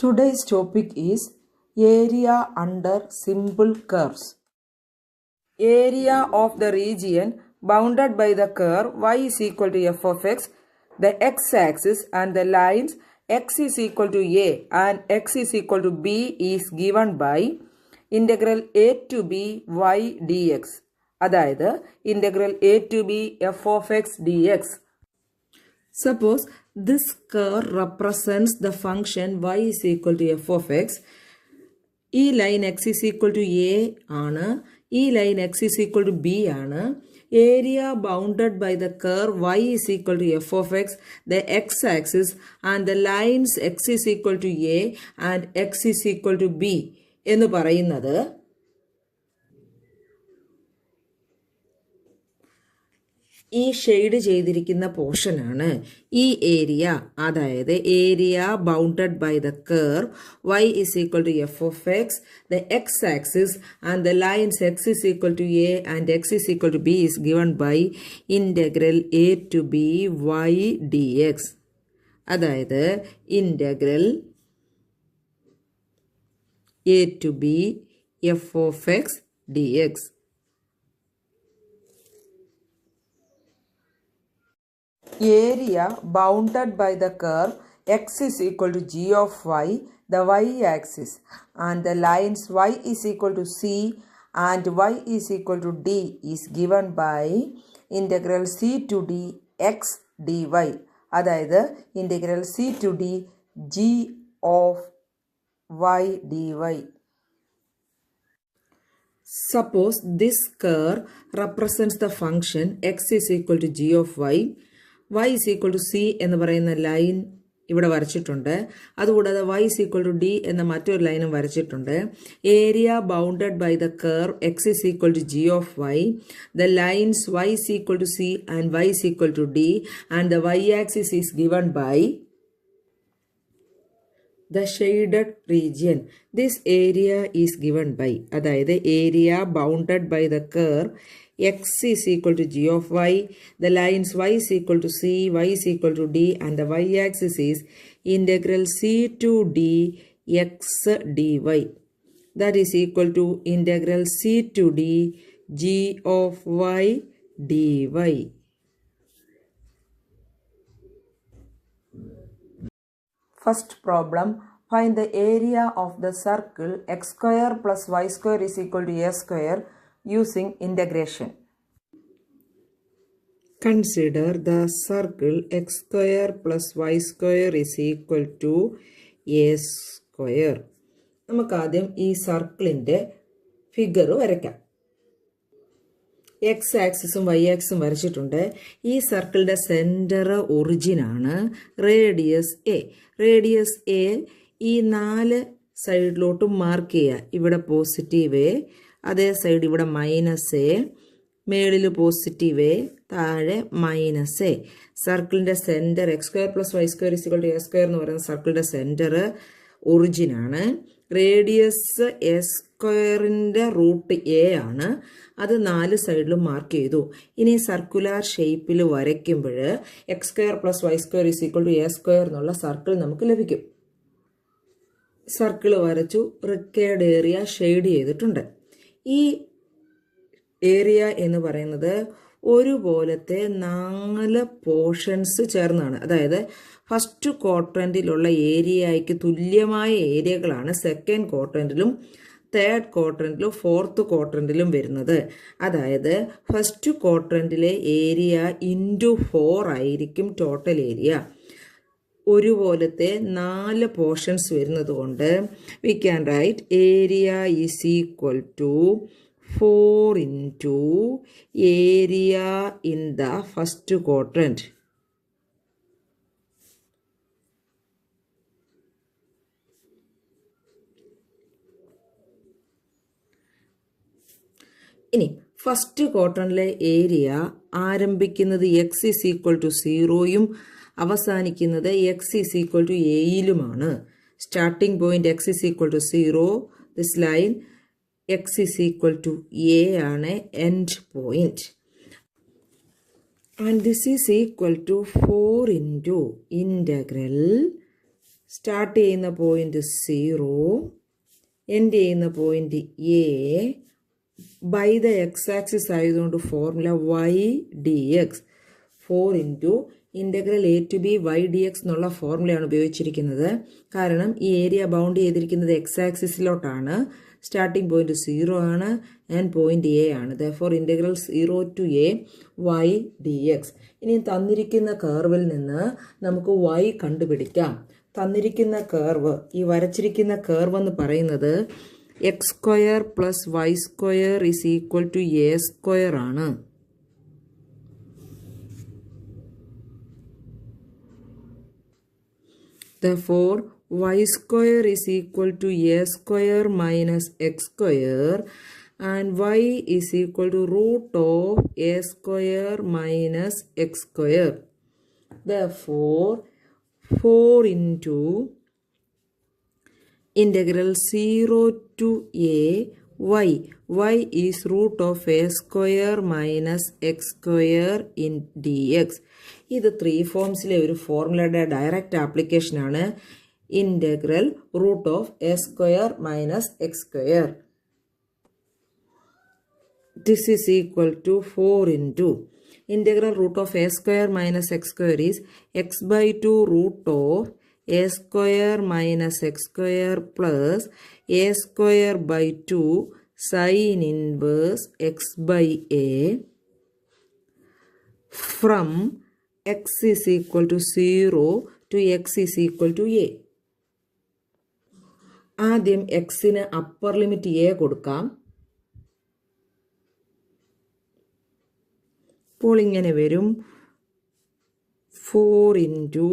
Today's topic is area under simple curves. Area of the region bounded by the curve y is equal to f of x, the x-axis and the lines x is equal to a and x is equal to b is given by integral a to b y dx. അതായത് integral a to b f of x dx. Suppose this curve represents the function y is equal to f of x. ഈ line x is equal to a ആണ്, ഈ line x is equal to b ആണ്. Area bounded by the curve y is equal to f of x, the x axis and the lines x is equal to a and x is equal to b എന്ന് പറയുന്നത് ഈ shade ചെയ്തിരിക്കുന്ന പോർഷനാണ്. ഈ area, അതായത് area bounded by the curve y is equal to f of x, the x axis and the lines x is equal to a and x is equal to b is given by integral a to b y dx. അതായത് integral a to b f of x dx. Area bounded by the curve x is equal to g of y, the y-axis, and the lines y is equal to c and y is equal to d is given by integral c to d x dy. അതായത് integral c to d g of y dy. Suppose this curve represents the function x is equal to g of y. y is equal to c എന്ന് പറയുന്ന line ഇവിടെ വരച്ചിട്ടുണ്ട്. അതുകൂടാതെ y is equal to d എന്ന മറ്റൊരു ലൈനും വരച്ചിട്ടുണ്ട്. Area bounded by the curve x is equal to g of y, the lines y is equal to c and y is equal to d and the y-axis is given by the shaded region. This area is given by, അതായത് area bounded by the curve x is equal to g of y, the lines y is equal to c, y is equal to d and the y-axis is integral c to d x dy. That is equal to integral c to d g of y dy. First problem, find the area of the circle x square plus y square is equal to a square using integration. Consider the circle x square plus y square is equal to a square. നമുക്ക് ആദ്യം ഈ സർക്കിളിൻ്റെ figure വരയ്ക്കാം. X ആക്സിസും Y ആക്സിസും വരച്ചിട്ടുണ്ട്. ഈ സർക്കിളിൻ്റെ സെൻറ്റർ ഒറിജിനാണ് റേഡിയസ് എ. റേഡിയസ് എ ഈ 4 സൈഡിലോട്ടും മാർക്ക് ചെയ്യുക. ഇവിടെ പോസിറ്റീവ് എ, അതേ സൈഡ് ഇവിടെ മൈനസ് എ, മേളിൽ പോസിറ്റീവ് എ, താഴെ മൈനസ് എ. സർക്കിളിൻ്റെ centre x square plus y square is equal to a square എന്ന് പറയുന്ന സർക്കിളിൻ്റെ സെൻറ്റർ ഒറിജിനാണ്. റേഡിയസ് എസ് സ്ക്വയറിൻ്റെ റൂട്ട് എ ആണ്. അത് 4 സൈഡിലും മാർക്ക് ചെയ്തു. ഇനി സർക്കുലാർ ഷേപ്പിൽ വരയ്ക്കുമ്പോൾ x square plus y square is equal to a square എന്നുള്ള സർക്കിൾ നമുക്ക് ലഭിക്കും. സർക്കിൾ വരച്ചു, റിക്കേർഡ് ഏരിയ ഷെയ്ഡ് ചെയ്തിട്ടുണ്ട്. ഈ ഏരിയ എന്ന് പറയുന്നത് ഒരുപോലത്തെ 4 പോർഷൻസ് ചേർന്നാണ്. അതായത് ഫസ്റ്റ് ക്വാഡ്രൻറ്റിലുള്ള ഏരിയയ്ക്ക് തുല്യമായ ഏരിയകളാണ് സെക്കൻഡ് ക്വാഡ്രൻറ്റിലും തേർഡ് ക്വാഡ്രൻറ്റിലും ഫോർത്ത് ക്വാഡ്രൻറ്റിലും വരുന്നത്. അതായത് ഫസ്റ്റ് ക്വാഡ്രൻറ്റിലെ ഏരിയ ഇൻറ്റു 4 ആയിരിക്കും ടോട്ടൽ ഏരിയ. ഒരുപോലത്തെ 4 പോർഷൻസ് വരുന്നത് കൊണ്ട് we can write area is equal to 4 into area in the first quadrant. ഇനി ഫസ്റ്റ് ക്വാഡ്രൻറ്റിലെ ഏരിയ ആരംഭിക്കുന്നത് എക്സ് ഈസ് ഈക്വൽ ടു 0യും അവസാനിക്കുന്നത് എക്സ് ഈസ് ഈക്വൽ ടു എയിലുമാണ്. Starting point x is equal to 0, this line x is equal to a ആണ് end point. And this is equal to 4 into integral start ചെയ്യുന്ന point 0, end ചെയ്യുന്ന point a, by the x axis ആയതുകൊണ്ട് formula y d x 4 into integral a to b y d x എന്നുള്ള ഫോർമുലയാണ് ഉപയോഗിച്ചിരിക്കുന്നത്. കാരണം ഈ area bound ചെയ്തിരിക്കുന്നത് x ആക്സിസിലോട്ടാണ്. സ്റ്റാർട്ടിംഗ് പോയിന്റ് 0 ആണ് ആൻഡ് പോയിന്റ് എ ആണ്. Therefore integral 0 to a y d x. ഇനി തന്നിരിക്കുന്ന കർവിൽ നിന്ന് നമുക്ക് വൈ കണ്ടുപിടിക്കാം. തന്നിരിക്കുന്ന കർവ്, ഈ വരച്ചിരിക്കുന്ന കർവ് എന്ന് പറയുന്നത് x square plus y square is equal to a square ആണ്. Therefore, y square is equal to a square minus x square and y is equal to root of a square minus x square. Therefore, 4 into integral 0 to a y. Y is root of a square minus x square in dx. ഇത് 3 ഫോംസിലെ ഒരു ഫോർമുലയുടെ direct ആപ്ലിക്കേഷനാണ്. Integral root of a square minus x square. This is equal to 4 into integral root of a square minus x square is x by 2 root of a square minus x square plus a square by 2 sine inverse x by a from x is equal to 0 to x is equal to a. ആദ്യം എക്സിന് upper limit A കൊടുക്കാം. അപ്പോൾ ഇങ്ങനെ വരും 4 into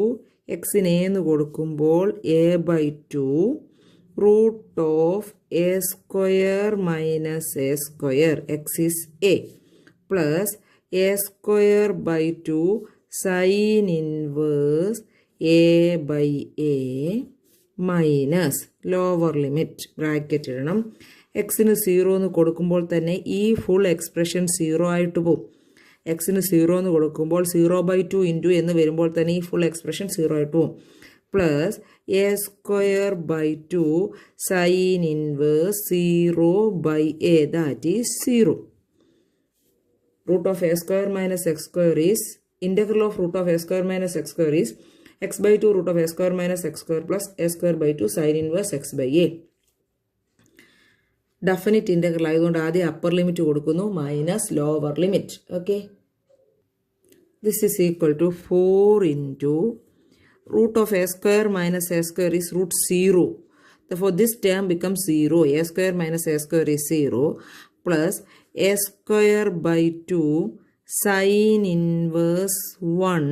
എക്സിന് എന്ന് കൊടുക്കുമ്പോൾ a by 2 root of a square minus a square x is a plus a square by 2 sine inverse a by a minus lower limit bracket ഇടണം. എക്സിന് 0 എന്ന് കൊടുക്കുമ്പോൾ തന്നെ ഈ ഫുൾ എക്സ്പ്രഷൻ 0 ആയിട്ട് പോകും. എക്സിന് 0 എന്ന് കൊടുക്കുമ്പോൾ 0/2 ഇൻറ്റു എന്ന് വരുമ്പോൾ തന്നെ ഈ ഫുൾ എക്സ്പ്രഷൻ 0 ആയിട്ട് പോകും. Plus a square by 2 sine inverse 0/a that is 0. Root of a square minus x square is integral of root of a square minus x square is x by 2 root of a square minus x square plus a square by 2 sin inverse x by a. Definite integral ആയതുകൊണ്ട് ആദ്യം upper limit കൊടുക്കുന്നു minus lower limit. Okay, this is equal to 4 into root of a square minus a square is root 0. Therefore, this term becomes 0. A square minus a square is 0 plus a square by 2 sin inverse 1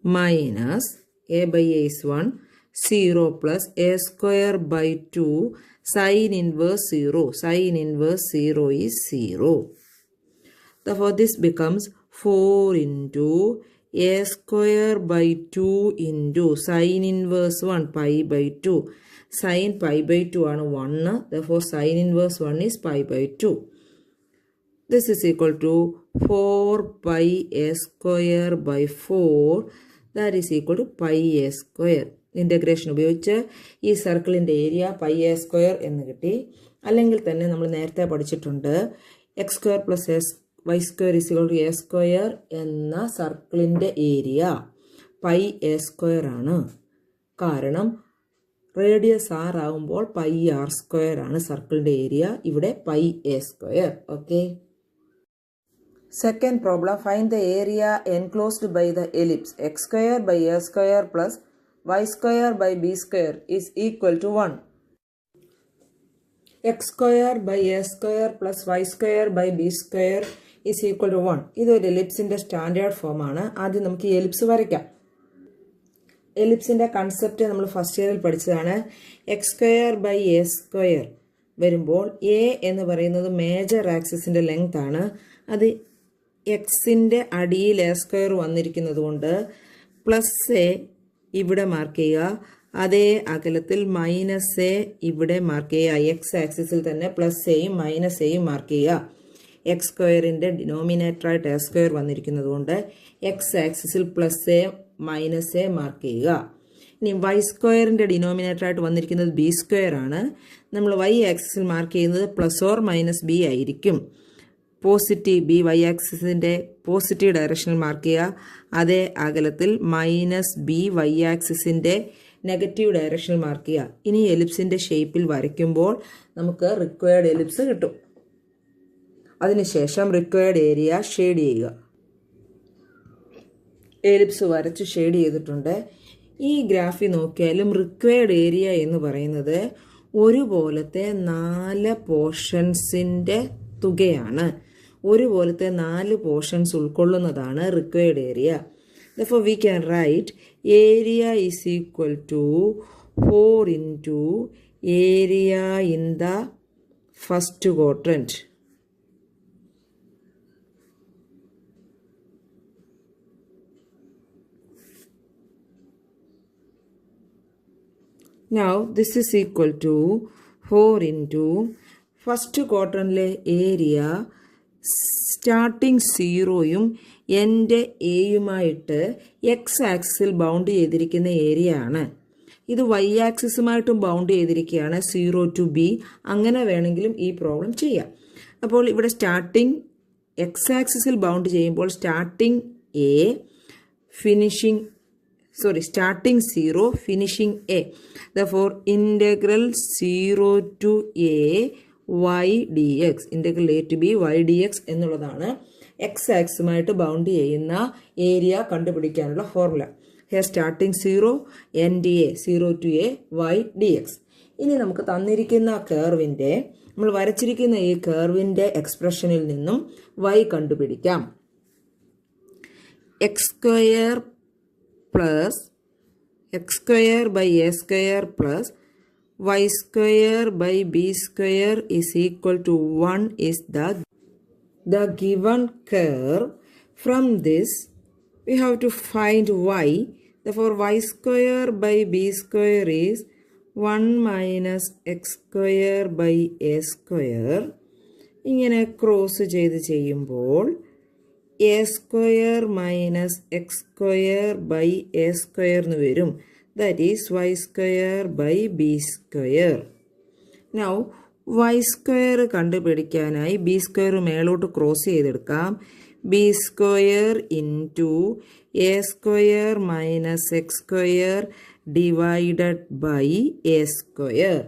minus a by a is 1 0 plus a square by 2 sin inverse 0. Sin inverse 0 is 0. Therefore, this becomes 4 into a square by 2 into sin inverse 1 pi by 2. Sin pi by 2 ആണ് 1. Therefore, sin inverse 1 is pi by 2. This is equal to 4 pi a square by 4. That is equal to pi a square. Integration ഉപയോഗിച്ച് ഈ സർക്കിളിൻ്റെ area pi a square എന്ന് കിട്ടി. അല്ലെങ്കിൽ തന്നെ നമ്മൾ നേരത്തെ പഠിച്ചിട്ടുണ്ട് x square plus y square is equal to a square എന്ന സർക്കിളിൻ്റെ ഏരിയ പൈ എ സ്ക്വയർ ആണ്. കാരണം റേഡിയസ് ആർ ആകുമ്പോൾ പൈ ആർ സ്ക്വയർ ആണ് സർക്കിളിൻ്റെ ഏരിയ. ഇവിടെ pi a square. Okay, second problem, find the area enclosed by the ellipse x square by a square plus y square by b square is equal to 1. x square by a square plus y square by b square is equal to 1. ഇതൊരു എലിപ്സിൻ്റെ standard ഫോമാണ്. ആദ്യം നമുക്ക് ഈ ellipse വരയ്ക്കാം. എലിപ്സിൻ്റെ concept നമ്മൾ first ഇയറിൽ പഠിച്ചതാണ്. X square by a square വരുമ്പോൾ എ എന്ന് പറയുന്നത് മേജർ ആക്സിസിൻ്റെ ലെങ്ത് ആണ്. അത് എക്സിൻ്റെ അടിയിൽ എ സ്ക്വയർ വന്നിരിക്കുന്നത് കൊണ്ട് പ്ലസ് എ ഇവിടെ മാർക്ക് ചെയ്യുക. അതേ അകലത്തിൽ മൈനസ് എ ഇവിടെ മാർക്ക് ചെയ്യുക. എക്സ് ആക്സിസിൽ തന്നെ പ്ലസ് എയും മൈനസ് എയും മാർക്ക് ചെയ്യുക. എക്സ് സ്ക്വയറിൻ്റെ ഡിനോമിനേറ്ററായിട്ട് എ സ്ക്വയർ വന്നിരിക്കുന്നത് കൊണ്ട് എക്സ് ആക്സിസിൽ plus A minus A mark ചെയ്യുക. ഇനി വൈ സ്ക്വയറിൻ്റെ ഡിനോമിനേറ്ററായിട്ട് വന്നിരിക്കുന്നത് ബി സ്ക്വയർ ആണ്. നമ്മൾ വൈ ആക്സിസിൽ മാർക്ക് ചെയ്യുന്നത് +or-b ആയിരിക്കും. പോസിറ്റീവ് ബി വൈ ആക്സിസിൻ്റെ പോസിറ്റീവ് ഡയറക്ഷനിൽ മാർക്ക് ചെയ്യുക. അതേ അകലത്തിൽ -b വൈ ആക്സിസിൻ്റെ നെഗറ്റീവ് ഡയറക്ഷനിൽ മാർക്ക് ചെയ്യുക. ഇനി എലിപ്സിൻ്റെ ഷേപ്പിൽ വരയ്ക്കുമ്പോൾ നമുക്ക് റിക്വയർഡ് എലിപ്സ് കിട്ടും. അതിനുശേഷം റിക്വയർഡ് ഏരിയ ഷെയ്ഡ് ചെയ്യുക. എലിപ്സ് വരച്ച് ഷെയ്ഡ് ചെയ്തിട്ടുണ്ട്. ഈ ഗ്രാഫിൽ നോക്കിയാലും റിക്വയർഡ് ഏരിയ എന്ന് പറയുന്നത് ഒരുപോലത്തെ 4 പോർഷൻസിൻ്റെ തുകയാണ്. ഒരുപോലത്തെ 4 പോർഷൻസ് ഉൾക്കൊള്ളുന്നതാണ് required area. Therefore, we can write area is equal to 4 into area in the first quadrant. Now, this is equal to 4 into first quadrantലെ ഏരിയ സ്റ്റാർട്ടിംഗ് 0യും എൻ്റെ എയുമായിട്ട് എക്സ് ആക്സിസിൽ ബൗണ്ട് ചെയ്തിരിക്കുന്ന ഏരിയ ആണ്. ഇത് വൈ ആക്സിസുമായിട്ടും ബൗണ്ട് ചെയ്തിരിക്കുകയാണ് 0 to b. അങ്ങനെ വേണമെങ്കിലും ഈ പ്രോബ്ലം ചെയ്യാം. അപ്പോൾ ഇവിടെ സ്റ്റാർട്ടിംഗ് എക്സ് ആക്സിസിൽ ബൗണ്ട് ചെയ്യുമ്പോൾ starting A finishing starting 0 finishing a. Therefore integral 0 to a y dx, integral a to b y dx എന്നുള്ളതാണ് എക്സ് ആക്സുമായിട്ട് ബൗണ്ട് ചെയ്യുന്ന ഏരിയ കണ്ടുപിടിക്കാനുള്ള formula. Here starting 0 end A 0 to a y dx. ഇനി നമുക്ക് തന്നിരിക്കുന്ന കർവിൻ്റെ നമ്മൾ വരച്ചിരിക്കുന്ന ഈ കർവിൻ്റെ എക്സ്പ്രഷനിൽ നിന്നും y കണ്ടുപിടിക്കാം. x square plus x square by a square plus y square by b square is equal to 1 is the given curve. From this we have to find y. Therefore y square by b square is 1 minus x square by a square. ഇങ്ങനെ cross ചെയ്യുമ്പോൾ a square minus x square by a square എന്ന് വരും. That is y square by b square. Now y square കണ്ടുപിടിക്കാനായി b square മേലോട്ട് cross ചെയ്തെടുക്കാം. b square into a square minus x square divided by a square.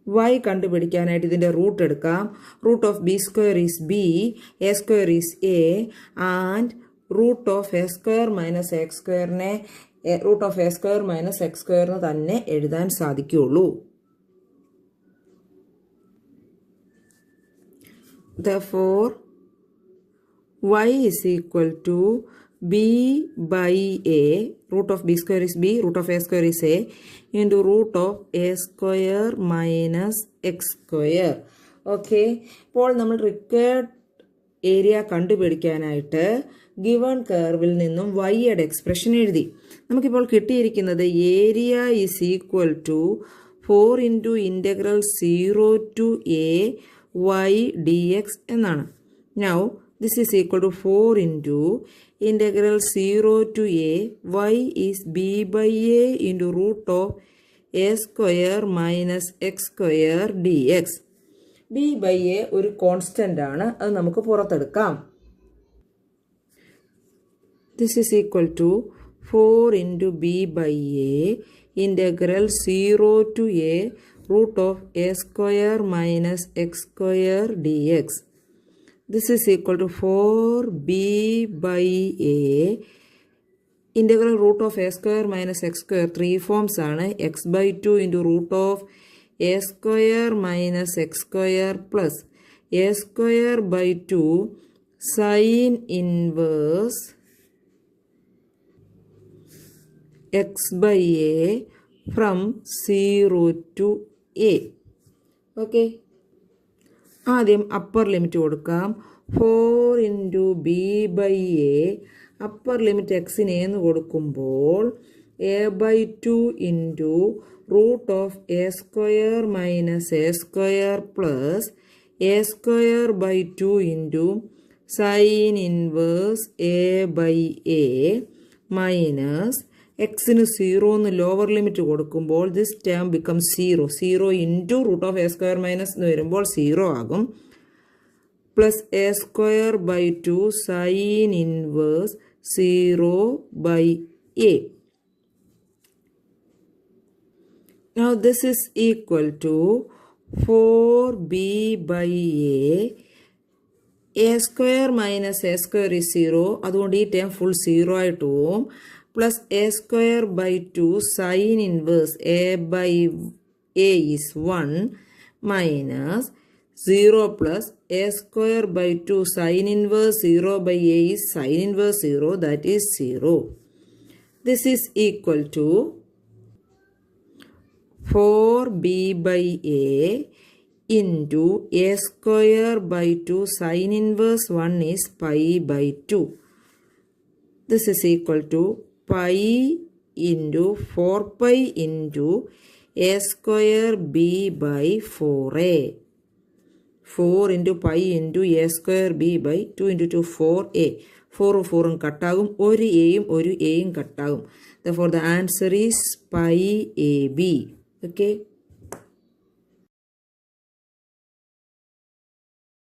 y കണ്ടുപിടിക്കാനായിട്ട് ഇതിൻ്റെ root എടുക്കാം. Root of b square is b, a square is a, and root of a square minus x സ്ക്വയറിനെ root of a square minus x സ്ക്വയറിന് തന്നെ എഴുതാൻ സാധിക്കുകയുള്ളൂ. Therefore y is equal to b by a, root of b square is b, root of a square is a, into root of a square minus x square. Okay, ഇപ്പോൾ നമ്മൾ required area കണ്ടുപിടിക്കാനായിട്ട് given കർവിൽ നിന്നും വൈയുടെ expression എഴുതി. നമുക്കിപ്പോൾ കിട്ടിയിരിക്കുന്നത് area is equal to 4 into integral 0 to a y dx എന്നാണ്. Now this is equal to 4 into integral 0 to a y is b by a into root of a square minus x square dx. b by a ഒരു constant ആണ്, അത് നമുക്ക് പുറത്തെടുക്കാം. This is equal to 4 into b by a integral 0 to a root of a square minus x square dx. This is equal to 4b by a integral root of a square minus x square 3 forms ആണ്. x by 2 into root of a square minus x square plus a square by 2 sin inverse x by a from 0 to a. Okay, ആദ്യം upper limit കൊടുക്കാം. 4 into b by a, upper limit എക്സിന് എന്ന് കൊടുക്കുമ്പോൾ a by 2 into root of a square minus a square plus a square by 2 into sin inverse a by a minus എക്സിന് 0 എന്ന് lower limit കൊടുക്കുമ്പോൾ this term become 0 into root of a square minus എന്ന് വരുമ്പോൾ 0 ആകും. Plus a square by 2 sine inverse 0 by a. Now this is equal to 4b by a square minus a square is 0. അതുകൊണ്ട് ഈ term full 0 ആയിട്ട് പോവും. Plus a square by 2 sine inverse a by a is 1 minus 0 plus a square by 2 sine inverse 0 by a is sine inverse 0, that is 0. This is equal to 4b by a into a square by 2 sin inverse 1 is pi by 2. This is equal to pi into 4 pi into a square b by 4a. 4 into pi into a square b by 2 into 2 4a. 4 4 കട്ടാകും, ഒരു എയും കട്ടാകും. Therefore the answer is pi ab. Okay.